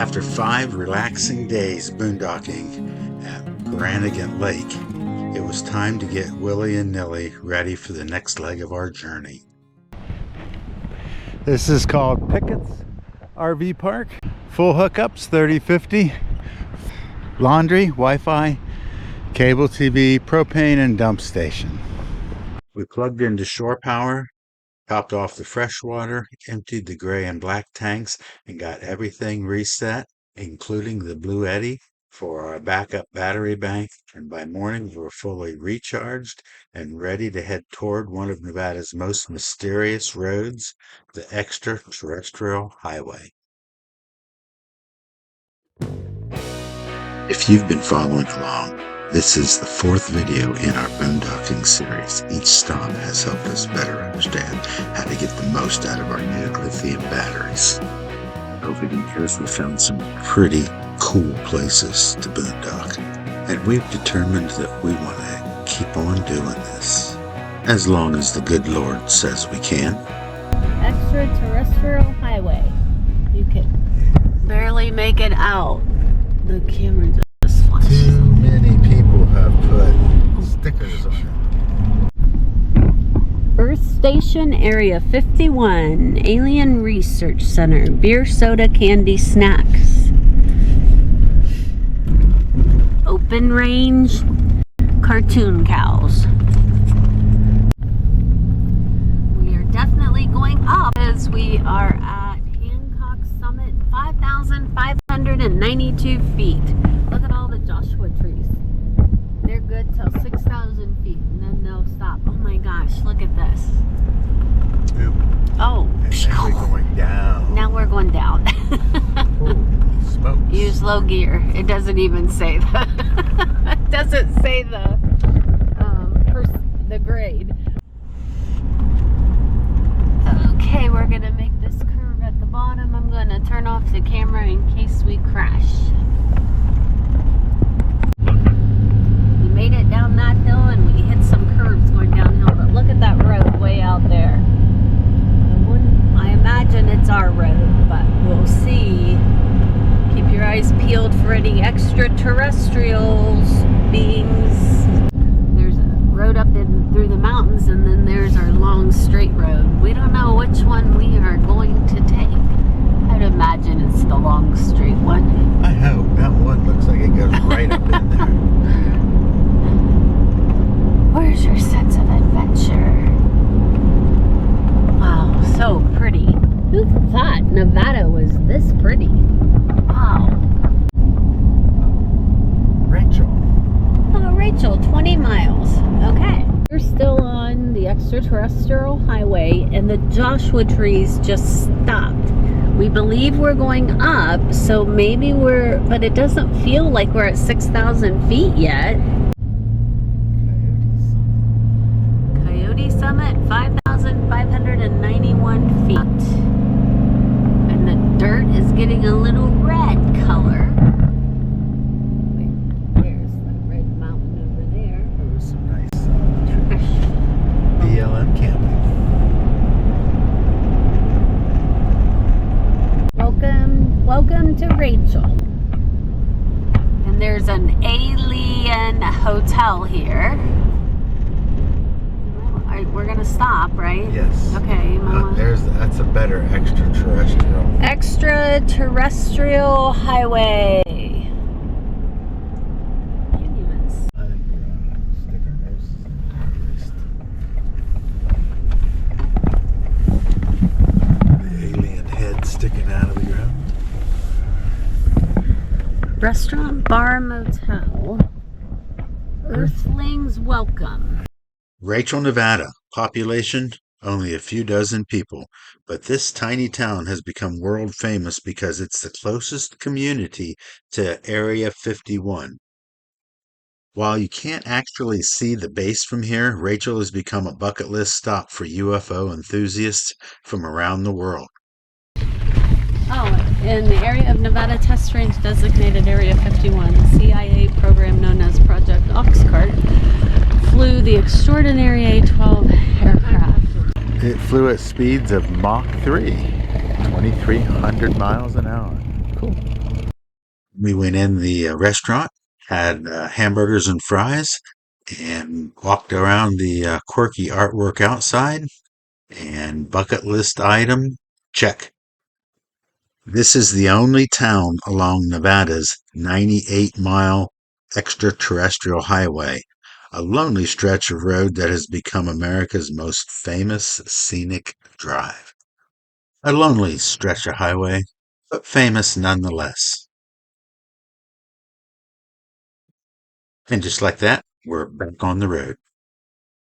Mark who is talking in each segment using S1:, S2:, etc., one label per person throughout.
S1: After 5 relaxing days boondocking at Brannigan Lake, it was time to get Willie and Nilly ready for the next leg of our journey. This is called Pickett's RV Park. Full hookups, 30-50. Laundry, Wi-Fi, cable TV, propane, and dump station. We plugged into shore power, topped off the fresh water, emptied the gray and black tanks, and got everything reset, including the Blue Eddy for our backup battery bank. And by morning, we were fully recharged and ready to head toward one of Nevada's most mysterious roads, the Extraterrestrial Highway. If you've been following along, this is the 4th video in our boondocking series. Each stop has helped us better understand how to get the most out of our new lithium batteries. Over the years, we found some pretty cool places to boondock, and we've determined that we want to keep on doing this, as long as the good Lord says we can.
S2: Extraterrestrial Highway. You can barely make it out. The camera just flashed.
S1: Too many people have put stickers on it.
S2: Earth Station Area 51, Alien Research Center, beer, soda, candy, snacks. Open range, cartoon cows. We are definitely going up as we are at Hancock Summit, 5,592 feet. Look at all the Joshua trees. They're good till 6,000 feet and then they'll stop. Oh my gosh, look at this.
S1: Oop.
S2: Oh.
S1: And now we're going down.
S2: Now we're going down.
S1: Holy smokes.
S2: Use low gear. It doesn't even say the it doesn't say the grade. Okay, we're gonna make this curve at the bottom. I'm gonna turn off the camera in case we crash. We made it down that hill and we hit some curves going downhill, but look at that road way out there. I imagine it's our road, but we'll see. Keep your eyes peeled for any extraterrestrials, beings. There's a road up through the mountains, and then there's our long straight road. We don't know which one we are going to take. I'd imagine it's the long straight one.
S1: I hope. That one looks like it goes right up in there.
S2: Where's your sense of adventure? Wow, so pretty. Who thought Nevada was this pretty? Wow.
S1: Rachel.
S2: Oh, Rachel, 20 miles. Okay. We're still on the Extraterrestrial Highway and the Joshua trees just stopped. We believe we're going up, so maybe but it doesn't feel like we're at 6,000 feet yet. Coyote Summit, 5,591 feet. And the dirt is getting a little red color. There's the red mountain over there.
S1: There's some nice BLM camping.
S2: Welcome to Rachel. And there's an alien hotel here. We're gonna stop, right?
S1: Yes.
S2: Okay, Mama.
S1: That's a better extraterrestrial.
S2: Extraterrestrial Highway.
S1: I think we're gonna stick our noses in at least. The alien head sticking out of the ground.
S2: Restaurant, bar, motel. Earthlings welcome.
S1: Rachel, Nevada. Population, only a few dozen people. But this tiny town has become world famous because it's the closest community to Area 51. While you can't actually see the base from here, Rachel has become a bucket list stop for UFO enthusiasts from around the world.
S2: Oh, in the area of Nevada Test Range designated Area 51, the CIA program known as Project Oxcart flew the extraordinary A-12 aircraft.
S1: It flew at speeds of Mach 3, 2,300 miles an hour. Cool. We went in the restaurant, had hamburgers and fries, and walked around the quirky artwork outside. And bucket list item, check. This is the only town along Nevada's 98-mile extraterrestrial highway, a lonely stretch of road that has become America's most famous scenic drive. A lonely stretch of highway, but famous nonetheless. And just like that, we're back on the road.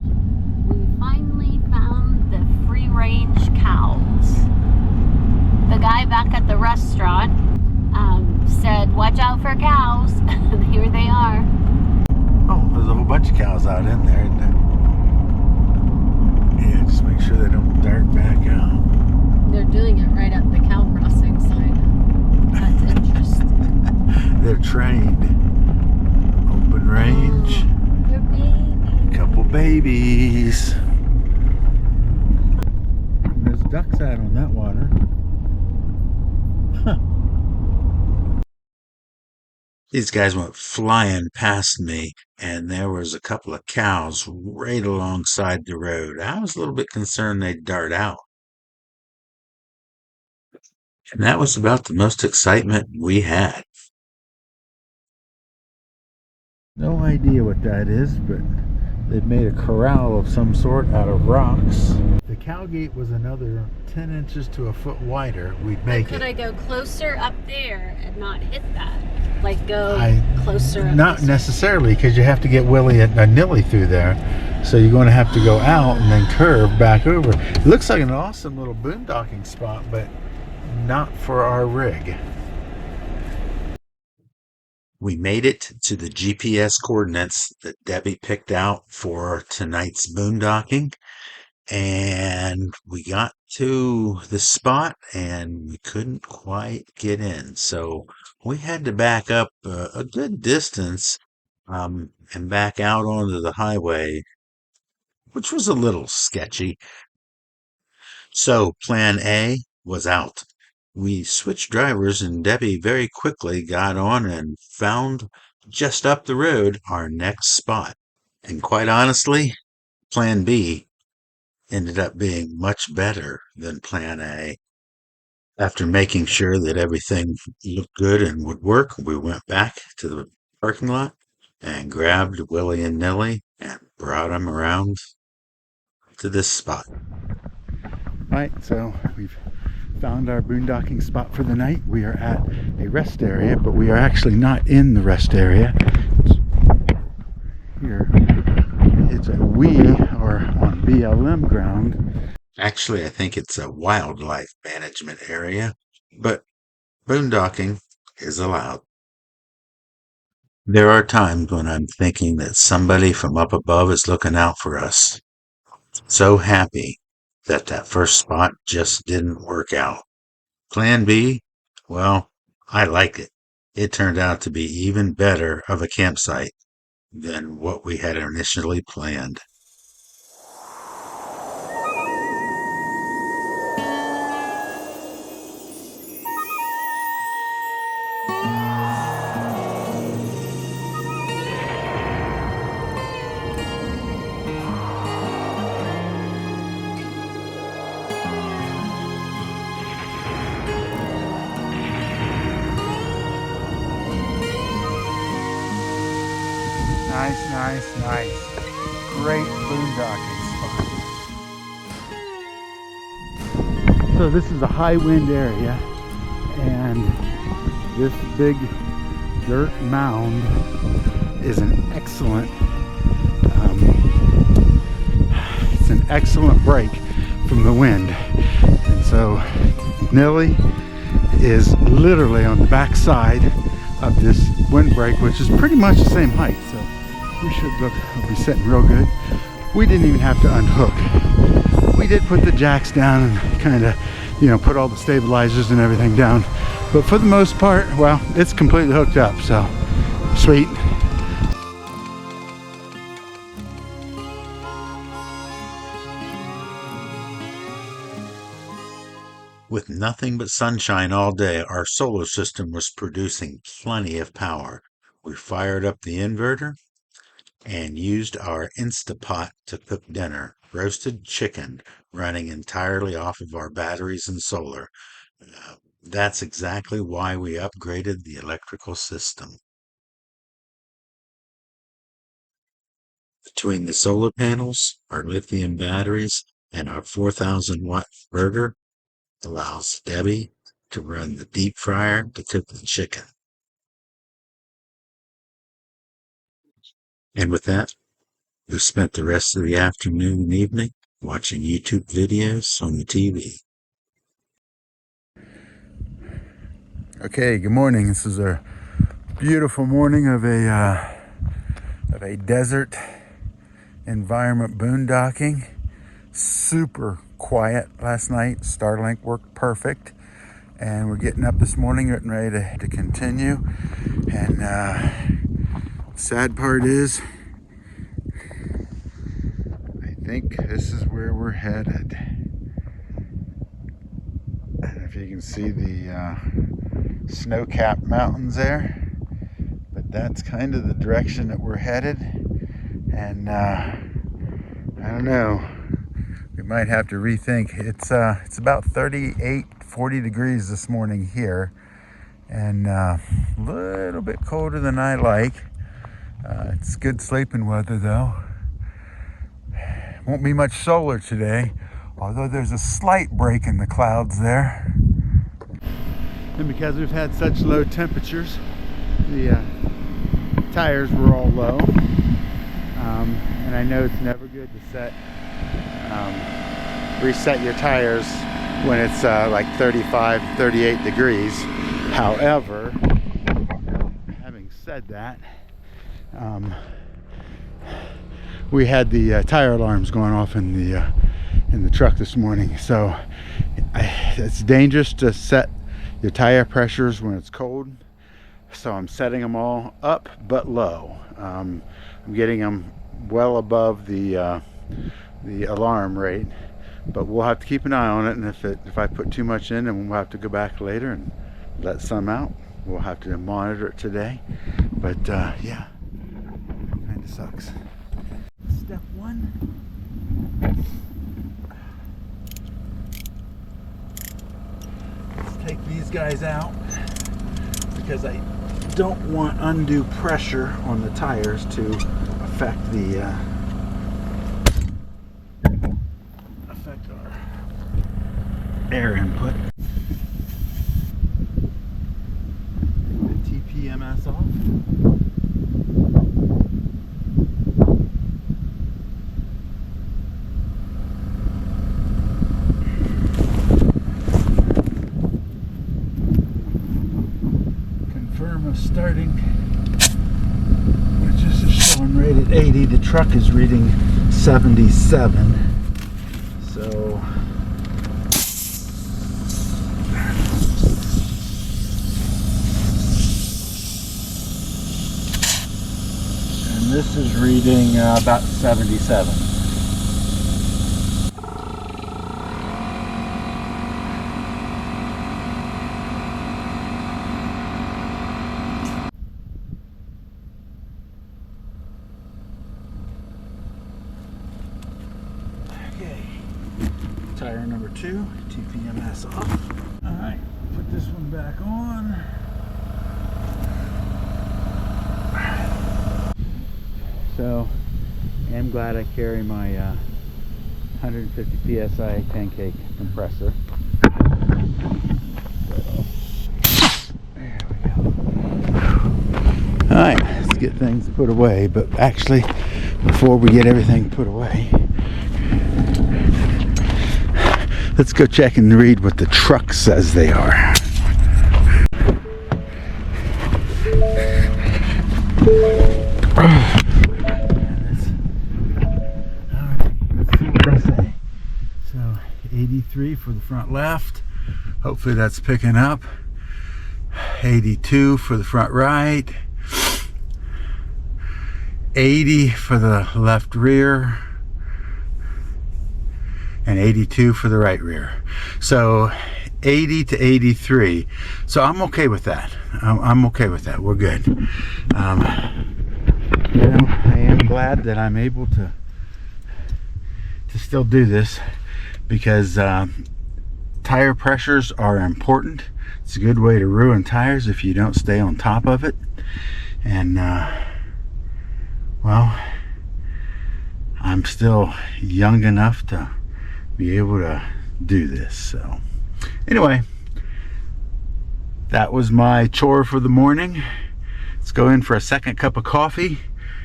S2: We finally found the free-range cows. The guy back at the restaurant said, "Watch out for cows." And here they are.
S1: Oh, there's a whole bunch of cows out in there, isn't there? Yeah, just make sure they don't dart back out.
S2: They're doing it right at the cow crossing sign. That's interesting.
S1: They're trained. Open range.
S2: Oh, they're babies.
S1: Couple babies. There's ducks out on that water. Huh. These guys went flying past me, and there was a couple of cows right alongside the road. I was a little bit concerned they'd dart out. And that was about the most excitement we had. No idea what that is, but they've made a corral of some sort out of rocks. The cow gate was another 10 inches to a foot wider. We'd make
S2: Could
S1: it.
S2: I go closer up there and not hit that? Like go closer up
S1: Not
S2: this
S1: necessarily, because you have to get Willie and Nilly through there. So you're going to have to go out and then curve back over. It looks like an awesome little boondocking spot, but not for our rig. We made it to the GPS coordinates that Debbie picked out for tonight's boondocking. And we got to the spot and we couldn't quite get in. So we had to back up a good distance and back out onto the highway, which was a little sketchy. So plan A was out. We switched drivers and Debbie very quickly got on and found just up the road our next spot. And quite honestly, plan B ended up being much better than plan A. After making sure that everything looked good and would work, we went back to the parking lot and grabbed Willie and Nilly and brought them around to this spot. All right, so we've found our boondocking spot for the night. We are at a rest area, but we are actually not in the rest area. Here, it's or on BLM ground. Actually, I think it's a wildlife management area, but boondocking is allowed. There are times when I'm thinking that somebody from up above is looking out for us. So happy that first spot just didn't work out. Plan B? Well, I like it. It turned out to be even better of a campsite than what we had initially planned. Nice. Great boondocking spot. So this is a high wind area, and this big dirt mound is an excellent break from the wind. And so Nilly is literally on the back side of this windbreak, which is pretty much the same height. So we should be sitting real good. We didn't even have to unhook. We did put the jacks down and kind of, put all the stabilizers and everything down. But for the most part, well, it's completely hooked up, so sweet. With nothing but sunshine all day, our solar system was producing plenty of power. We fired up the inverter and used our Instapot to cook dinner, roasted chicken running entirely off of our batteries and solar. That's exactly why we upgraded the electrical system. Between the solar panels, our lithium batteries, and our 4,000-watt inverter allows Debbie to run the deep fryer to cook the chicken. And with that, we spent the rest of the afternoon and evening watching YouTube videos on the TV.
S3: Okay, good morning. This is a beautiful morning of a desert environment boondocking. Super quiet last night. Starlink worked perfect, and we're getting up this morning, getting ready to continue. And sad part is, I think this is where we're headed. And if you can see the snow-capped mountains there, but that's kind of the direction that we're headed. And I don't know, we might have to rethink. It's about 40 degrees this morning here, and a little bit colder than I like. It's good sleeping weather though. Won't be much solar today, although there's a slight break in the clouds there.
S1: And because we've had such low temperatures, the tires were all low. And I know it's never good to reset your tires when it's like 35, 38 degrees. However, having said that, we had the tire alarms going off in the truck this morning. So it's dangerous to set your tire pressures when it's cold, so I'm setting them all up but low. I'm getting them well above the alarm rate, but we'll have to keep an eye on it, and if I put too much in, then we'll have to go back later and let some out. We'll have to monitor it today, but yeah, kind of sucks. Step one. Take these guys out because I don't want undue pressure on the tires to affect our air input. The TPMS off. Starting, which is showing rated 80. The truck is reading 77. So and this is reading about 77. Tire number 2, TPMS off. Alright, put this one back on. So, I'm glad I carry my 150 psi 10K compressor. There we go. Alright, let's get things put away, but actually, before we get everything put away, let's go check and read what the truck says they are. Alright, let's see what they say. So, 83 for the front left. Hopefully that's picking up. 82 for the front right. 80 for the left rear. And 82 for the right rear. So 80 to 83. So I'm okay with that. I'm okay with that. We're good. You know, I am glad that I'm able to still do this, because tire pressures are important. It's a good way to ruin tires if you don't stay on top of it. And well, I'm still young enough to be able to do this. So anyway, that was my chore for the morning. Let's go in for a second cup of coffee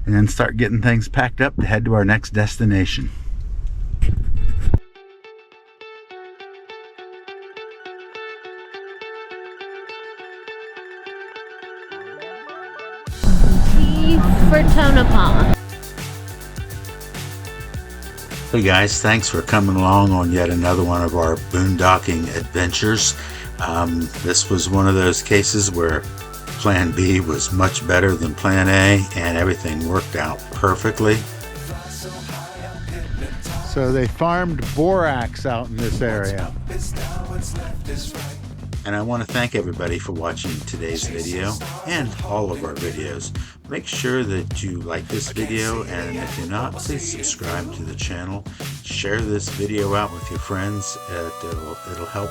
S1: and then start getting things packed up to head to our next destination.
S2: For Tonopah.
S1: Hey guys, thanks for coming along on yet another one of our boondocking adventures. This was one of those cases where Plan B was much better than Plan A, and everything worked out perfectly. So they farmed borax out in this area. And I want to thank everybody for watching today's video and all of our videos. Make sure that you like this video, and if you're not, please subscribe to the channel. Share this video out with your friends. It'll help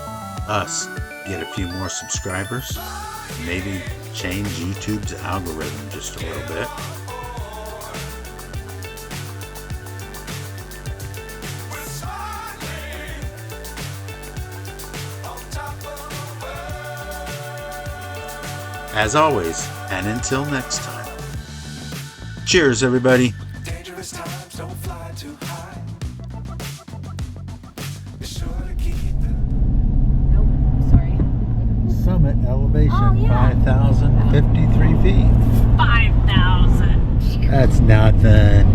S1: us get a few more subscribers. Maybe change YouTube's algorithm just a little bit. As always, and until next time, cheers everybody.
S4: Dangerous times, don't fly too high. Be sure to keep
S2: Nope, sorry.
S1: Summit elevation,
S2: Oh, yeah.
S1: 5,053 feet.
S2: 5,000.
S1: That's nothing.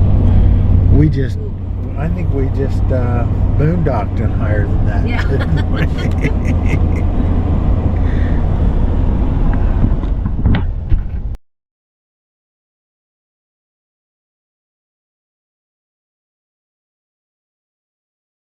S1: I think we just boondocked and higher than that.
S2: Yeah.
S1: Didn't we?